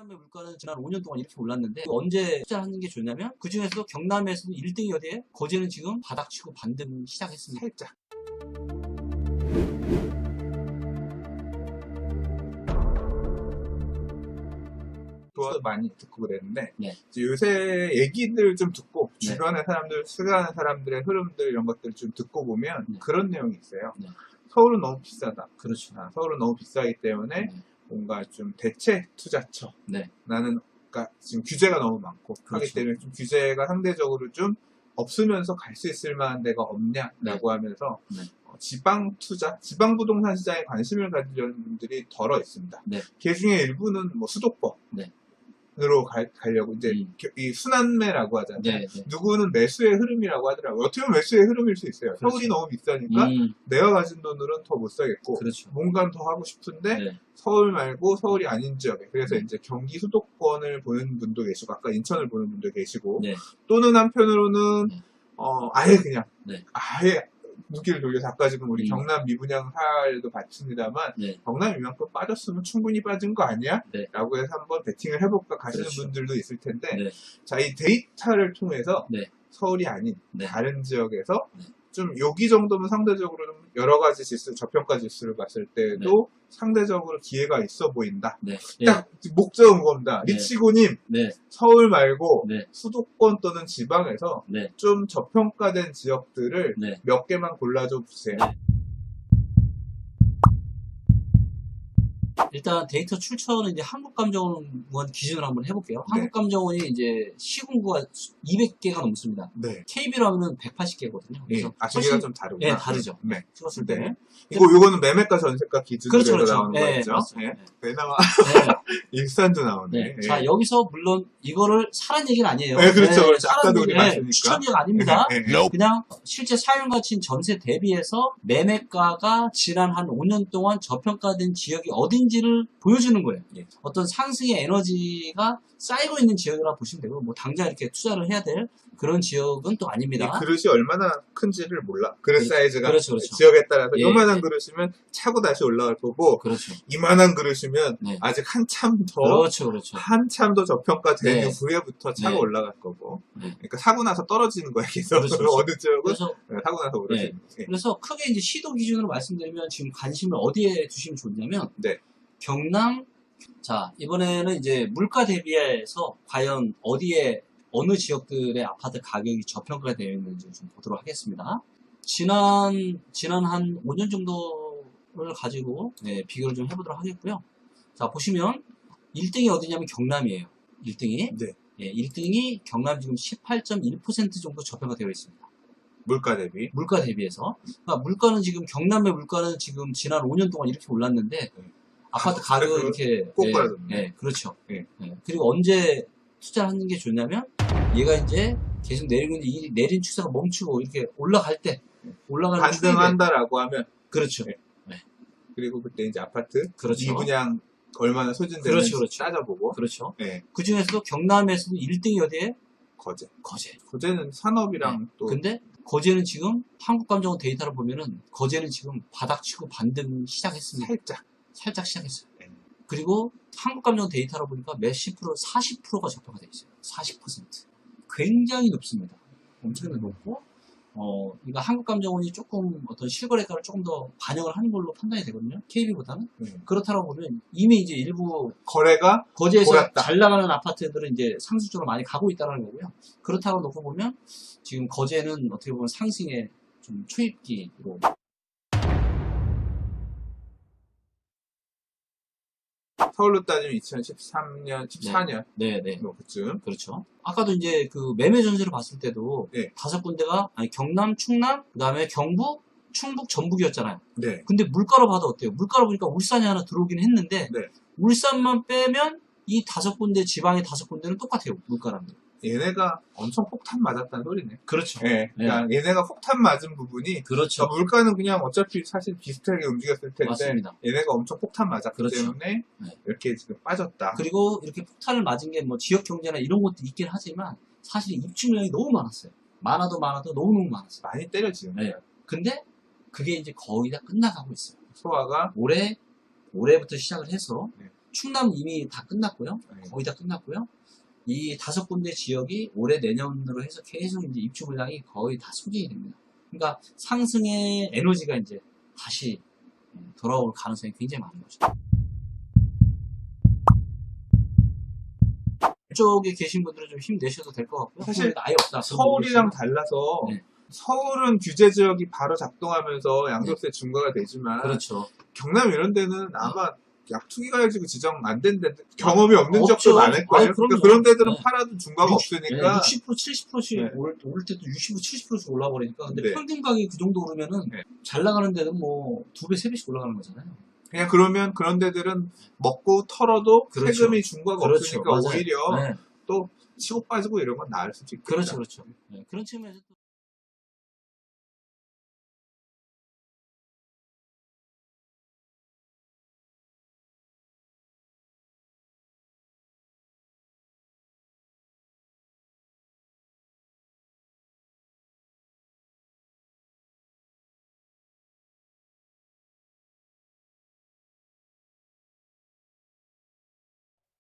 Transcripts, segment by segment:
경남의 물가는 지난 5년 동안 이렇게 올랐는데 언제 투자하는 게 좋냐면 그 중에서도 경남에서도 1등이 어디에? 거제는 지금 바닥치고 반등 시작했습니다. 살짝. 많이 듣고 그랬는데 네. 요새 얘기들 좀 듣고 네. 주변의 사람들, 수강하는 사람들의 흐름들 이런 것들 좀 듣고 보면 네. 그런 내용이 있어요. 네. 서울은 너무 비싸다. 그렇죠. 서울은 너무 비싸기 때문에 네. 뭔가 좀 대체 투자처. 네. 나는 그러니까 지금 규제가 너무 많고 그렇죠. 하기 때문에 좀 규제가 상대적으로 좀 없으면서 갈 수 있을 만한 데가 없냐라고 네. 하면서 네. 지방 투자, 지방 부동산 시장에 관심을 가지려는 분들이 덜어 있습니다. 네. 그 중에 일부는 뭐 수도권. 네. 으로 가려고 이제 이 순환매라고 하잖아요. 네, 네. 누구는 매수의 흐름이라고 하더라고요. 어떻게 보면 매수의 흐름일 수 있어요. 그렇죠. 서울이 너무 비싸니까 내가 가진 돈으로는 더 못 사겠고 그렇죠. 뭔가 더 하고 싶은데 네. 서울 말고 서울이 아닌 지역에 그래서 이제 경기 수도권을 보는 분도 계시고 아까 인천을 보는 분도 계시고 네. 또는 한편으로는 네. 아예 그냥 네. 아예 무기를 돌려서 아까 지금 우리 경남 미분양 사례도 봤습니다만 네. 경남 이만큼 빠졌으면 충분히 빠진 거 아니야? 네. 라고 해서 한번 베팅을 해볼까 가시는 그렇죠. 분들도 있을 텐데 네. 자, 이 데이터를 통해서 네. 서울이 아닌 네. 다른 지역에서 네. 좀 여기 정도면 상대적으로 좀 여러 가지 지수, 저평가 지수를 봤을 때도 상대적으로 기회가 있어 보인다. 네. 딱 목적은 그겁니다. 네. 리치고님 네. 서울 말고 네. 수도권 또는 지방에서 네. 좀 저평가된 지역들을 네. 몇 개만 골라줘 보세요. 네. 일단 데이터 출처는 이제 한국감정원 기준으로 한번 해볼게요. 네. 한국감정원이 이제 시군구가 200개가 넘습니다. 네. KB로 하면 180개거든요. 네. 그래서 시기가 좀 다르구나. 예, 다르죠. 네. 찍었을 네. 때. 요거는 매매가 전세가 기준으로 그렇죠, 그렇죠. 나오는 네, 거죠. 맞습니다. 네. 왜 나와? 네. 일산도 나오네. 네. 네. 자, 여기서 물론 이거를 사란 얘기는 아니에요. 네, 그렇죠. 그렇죠. 사란 아까도 우리 얘기는 봤으니까. 추천 얘기가 아닙니다. 네. 그냥 실제 사용가치인 전세 대비해서 매매가가 지난 한 5년 동안 저평가된 지역이 어딘지를 보여주는 거예요. 예. 어떤 상승의 에너지가 쌓이고 있는 지역이라 보시면 되고, 뭐 당장 이렇게 투자를 해야 될 그런 지역은 또 아닙니다. 이 그릇이 얼마나 큰지를 몰라. 그릇 그렇죠. 사이즈가 그렇죠, 그렇죠. 지역에 따라서 예, 요만한 예. 그릇이면 차고 다시 올라갈 거고 그렇죠. 이만한 그릇이면 네. 아직 한참 더 그렇죠, 그렇죠. 한참 더 저평가된 네. 후에부터 차고 네. 올라갈 거고. 네. 그러니까 사고 나서 떨어지는 거야 계속. 그렇죠, 그렇죠. 어느 지역은 그래서 사고 나서 오르지는 거. 그래서 크게 이제 시도 기준으로 말씀드리면 지금 관심을 어디에 두시면 좋냐면 네. 경남. 자, 이번에는 이제 물가 대비해서 과연 어디에 어느 지역들의 아파트 가격이 저평가가 되어 있는지 좀 보도록 하겠습니다. 지난 한 5년 정도를 가지고 비교를 좀 해보도록 하겠고요. 자, 보시면 1등이 어디냐면 경남이에요. 1등이. 네. 예, 1등이 경남 지금 18.1% 정도 저평가되어 있습니다. 물가 대비. 물가 대비해서. 그러니까 물가는 지금 경남의 물가는 지금 지난 5년 동안 이렇게 올랐는데 아파트 가격이 이렇게 꼭 빨아졌네. 그렇죠. 네. 그리고 언제 투자하는 게 좋냐면 얘가 이제 계속 내리고 있는데 이 내린 추세가 멈추고 이렇게 올라갈 때 올라가는 반등한다라고 하면 그렇죠. 네. 그리고 그때 이제 아파트 그렇죠. 미분양 얼마나 소진되는지 그렇죠, 그렇죠. 따져보고 그렇죠. 네. 그 중에서도 경남에서도 1등이 어디에? 거제. 거제는 산업이랑 또 근데 거제는 지금 한국감정원 데이터를 보면은 거제는 지금 바닥치고 반등 시작했습니다. 살짝 시작했어요. 네. 그리고 한국감정 데이터로 보니까 몇십 프로, 40%가 저평가 되어 있어요. 40%. 굉장히 높습니다. 엄청나게 높고, 이거 한국감정원이 조금 어떤 실거래가를 조금 더 반영을 하는 걸로 판단이 되거든요. KB보다는. 그렇다고 보면 이미 이제 일부 거래가 거제에서 보였다. 잘 나가는 아파트들은 이제 상승 쪽으로 많이 가고 있다는 거고요. 그렇다고 놓고 보면 지금 거제는 어떻게 보면 상승의 좀 초입기로 서울로 따지면 2013년, 14년 네네. 뭐 그쯤. 그렇죠. 아까도 이제 그 매매 전세를 봤을 때도 네. 5군데가 경남, 충남, 그 다음에 경북, 충북, 전북이었잖아요. 네. 근데 물가로 봐도 어때요? 물가로 보니까 울산이 하나 들어오긴 했는데 네. 울산만 빼면 이 5군데 지방의 5군데는 똑같아요. 물가랑. 얘네가 엄청 폭탄 맞았다는 소리네. 그렇죠. 네. 그러니까 얘네가 폭탄 맞은 부분이 그렇죠. 물가는 그냥 어차피 사실 비슷하게 움직였을 텐데 맞습니다. 얘네가 엄청 폭탄 맞았기 그렇죠. 때문에 네. 이렇게 지금 빠졌다. 그리고 이렇게 폭탄을 맞은 게 뭐 지역 경제나 이런 것도 있긴 하지만 사실 입주량이 너무 많았어요. 많아도 너무너무 많았어요. 많이 때려지는 거예요. 근데 그게 이제 거의 다 끝나가고 있어요. 소화가 올해부터 시작을 해서 충남 이미 다 끝났고요. 네. 거의 다 끝났고요. 이 5군데 지역이 올해 내년으로 해서 계속 이제 입주 물량이 거의 다 소진이 됩니다. 그러니까 상승의 에너지가 이제 다시 돌아올 가능성이 굉장히 많은 거죠. 이쪽에 계신 분들은 좀 힘내셔도 될 것 같고요. 사실 아예 없다. 서울이랑 달라서 네. 서울은 규제 지역이 바로 작동하면서 양도세 중과가 되지만 그렇죠. 경남 이런 데는 아마 약투기 가지고 지정 안 된 데 경험이 없는 없죠. 지역도 많을 거예요. 아유, 그럼요. 그러니까 그런 데들은 네. 팔아도 중과가 없으니까 60%, 70%씩 네. 오를 때도 60%, 70%씩 올라버리니까. 근데 네. 평균 가격이 그 정도 오르면은 네. 잘 나가는 데는 뭐 2배, 3배씩 올라가는 거잖아요. 그냥 그러면 그런 데들은 먹고 털어도 그렇죠. 세금이 중과가 그렇죠. 없으니까 맞아요. 오히려 네. 또 치고 빠지고 이런 건 나을 수도 있겠다. 그렇죠, 그렇죠. 네. 그런 측면에서 또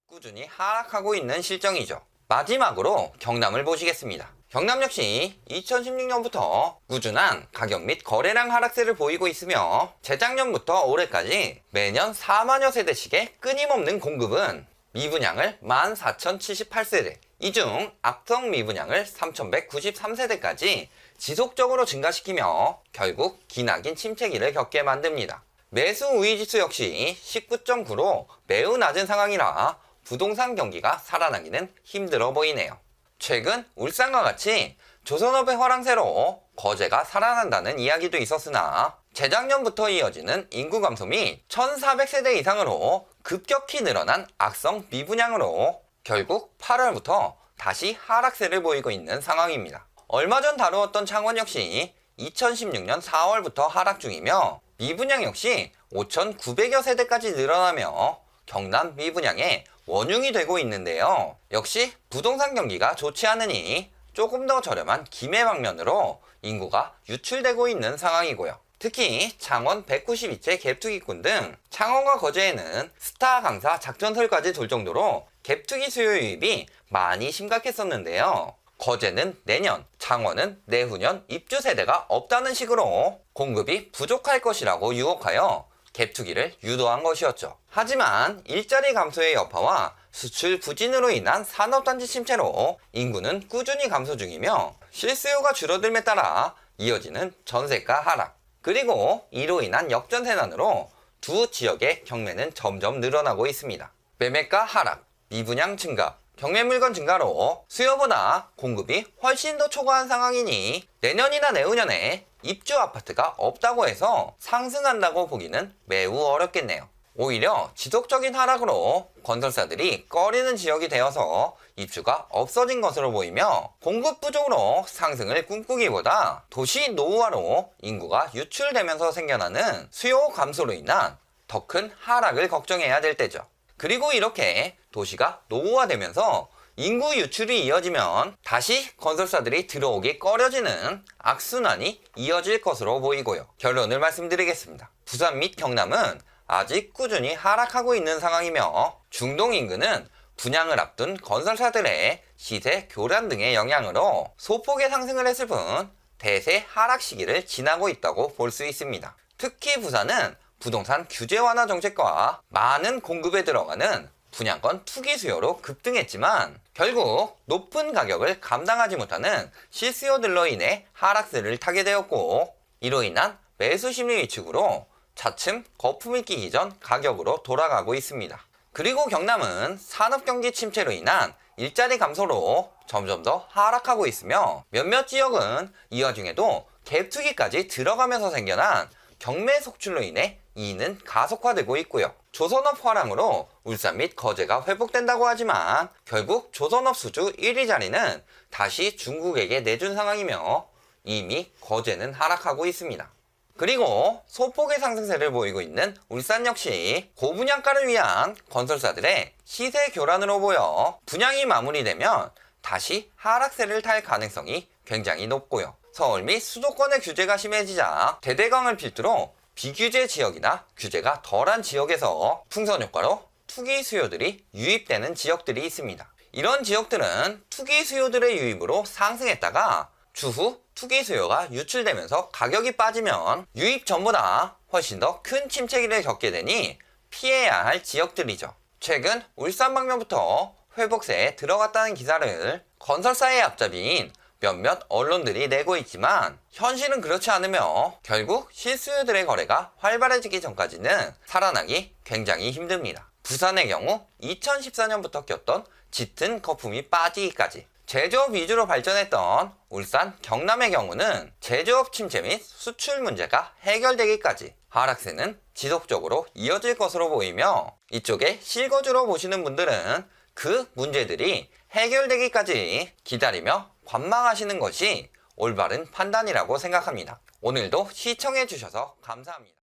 꾸준히 하락하고 있는 실정이죠. 마지막으로 경남을 보시겠습니다. 경남 역시 2016년부터 꾸준한 가격 및 거래량 하락세를 보이고 있으며 재작년부터 올해까지 매년 4만여 세대씩의 끊임없는 공급은 미분양을 14,078세대, 이 중 악성 미분양을 3,193세대까지 지속적으로 증가시키며 결국 기나긴 침체기를 겪게 만듭니다. 매수 우위지수 역시 19.9로 매우 낮은 상황이라 부동산 경기가 살아나기는 힘들어 보이네요. 최근 울산과 같이 조선업의 화랑세로 거제가 살아난다는 이야기도 있었으나 재작년부터 이어지는 인구 감소 및 1,400세대 이상으로 급격히 늘어난 악성 미분양으로 결국 8월부터 다시 하락세를 보이고 있는 상황입니다. 얼마 전 다루었던 창원 역시 2016년 4월부터 하락 중이며 미분양 역시 5,900여 세대까지 늘어나며 경남 미분양의 원흉이 되고 있는데요. 역시 부동산 경기가 좋지 않으니 조금 더 저렴한 기매 방면으로 인구가 유출되고 있는 상황이고요. 특히 창원 192채 갭투기꾼 등 창원과 거제에는 스타 강사 작전설까지 돌 정도로 갭투기 수요 유입이 많이 심각했었는데요. 거제는 내년, 창원은 내후년 입주 세대가 없다는 식으로 공급이 부족할 것이라고 유혹하여 갭투기를 유도한 것이었죠. 하지만 일자리 감소의 여파와 수출 부진으로 인한 산업단지 침체로 인구는 꾸준히 감소 중이며 실수요가 줄어들에 따라 이어지는 전세가 하락, 그리고 이로 인한 역전세난으로 두 지역의 경매는 점점 늘어나고 있습니다. 매매가 하락, 미분양 증가, 경매 물건 증가로 수요보다 공급이 훨씬 더 초과한 상황이니 내년이나 내후년에 입주 아파트가 없다고 해서 상승한다고 보기는 매우 어렵겠네요. 오히려 지속적인 하락으로 건설사들이 꺼리는 지역이 되어서 입주가 없어진 것으로 보이며 공급 부족으로 상승을 꿈꾸기보다 도시 노후화로 인구가 유출되면서 생겨나는 수요 감소로 인한 더 큰 하락을 걱정해야 될 때죠. 그리고 이렇게 도시가 노후화되면서 인구 유출이 이어지면 다시 건설사들이 들어오기 꺼려지는 악순환이 이어질 것으로 보이고요. 결론을 말씀드리겠습니다. 부산 및 경남은 아직 꾸준히 하락하고 있는 상황이며 중동 인근은 분양을 앞둔 건설사들의 시세 교란 등의 영향으로 소폭의 상승을 했을 뿐 대세 하락 시기를 지나고 있다고 볼 수 있습니다. 특히 부산은 부동산 규제 완화 정책과 많은 공급에 들어가는 분양권 투기 수요로 급등했지만 결국 높은 가격을 감당하지 못하는 실수요들로 인해 하락세를 타게 되었고, 이로 인한 매수 심리 위축으로 차츰 거품이 끼기 전 가격으로 돌아가고 있습니다. 그리고 경남은 산업경기 침체로 인한 일자리 감소로 점점 더 하락하고 있으며 몇몇 지역은 이 와중에도 갭투기까지 들어가면서 생겨난 경매 속출로 인해 이는 가속화되고 있고요. 조선업 화랑으로 울산 및 거제가 회복된다고 하지만 결국 조선업 수주 1위 자리는 다시 중국에게 내준 상황이며 이미 거제는 하락하고 있습니다. 그리고 소폭의 상승세를 보이고 있는 울산 역시 고분양가를 위한 건설사들의 시세 교란으로 보여 분양이 마무리되면 다시 하락세를 탈 가능성이 굉장히 높고요. 서울 및 수도권의 규제가 심해지자 대대강을 필두로 비규제 지역이나 규제가 덜한 지역에서 풍선 효과로 투기 수요들이 유입되는 지역들이 있습니다. 이런 지역들은 투기 수요들의 유입으로 상승했다가 추후 투기 수요가 유출되면서 가격이 빠지면 유입 전보다 훨씬 더 큰 침체기를 겪게 되니 피해야 할 지역들이죠. 최근 울산 방면부터 회복세에 들어갔다는 기사를 건설사의 앞잡이인 몇몇 언론들이 내고 있지만 현실은 그렇지 않으며 결국 실수요들의 거래가 활발해지기 전까지는 살아나기 굉장히 힘듭니다. 부산의 경우 2014년부터 꼈던 짙은 거품이 빠지기까지 제조업 위주로 발전했던 울산, 경남의 경우는 제조업 침체 및 수출 문제가 해결되기까지 하락세는 지속적으로 이어질 것으로 보이며 이쪽에 실거주로 보시는 분들은 그 문제들이 해결되기까지 기다리며 관망하시는 것이 올바른 판단이라고 생각합니다. 오늘도 시청해주셔서 감사합니다.